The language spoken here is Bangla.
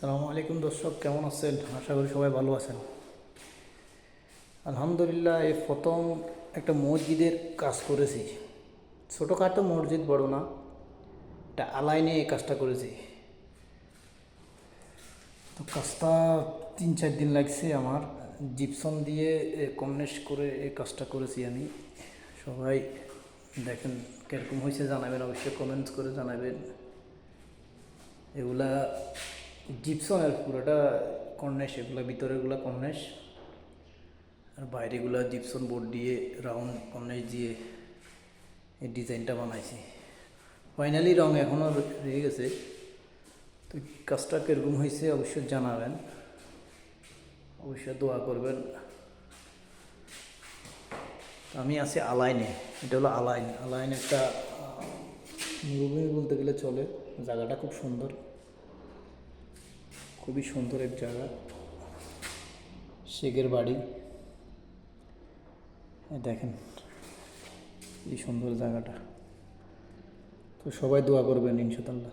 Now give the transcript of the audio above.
সালামু আলাইকুম দর্শক, কেমন আছেন? আশা করি সবাই ভালো আছেন। আলহামদুলিল্লাহ, এই প্রথম একটা মসজিদের কাজ করেছি। ছোটোখাটো মসজিদ, বড় না, একটা আলাইনে এই কাজটা করেছি। তো কাজটা 3-4 দিন লাগছে আমার। জিপসন দিয়ে কর্নিশ করে এই কাজটা করেছি আমি। সবাই দেখেন কীরকম হয়েছে জানাবেন, অবশ্যই কমেন্টস করে জানাবেন। এগুলা জিপসনের পুরোটা কর্নিশ, এগুলা ভিতরেগুলা কর্নিশ আর বাইরেগুলা জিপসন বোর্ড দিয়ে রাউন্ড কর্নিশ দিয়ে এই ডিজাইনটা বানাইছি। ফাইনালি রং এখনও রয়ে গেছে। তো কাজটা কীরকম হয়েছে অবশ্যই জানাবেন, অবশ্যই দোয়া করবেন। আমি আছি আলাইনে। এটা হলো আলাইন। আলাইন একটা মরুভূমি বলতে গেলে চলে। জায়গাটা খুব সুন্দর, খুবই সুন্দর এক জায়গা। শেখের বাড়ি দেখেন, এই সুন্দর জায়গাটা। তো সবাই দোয়া করবেন ইনশাআল্লাহ।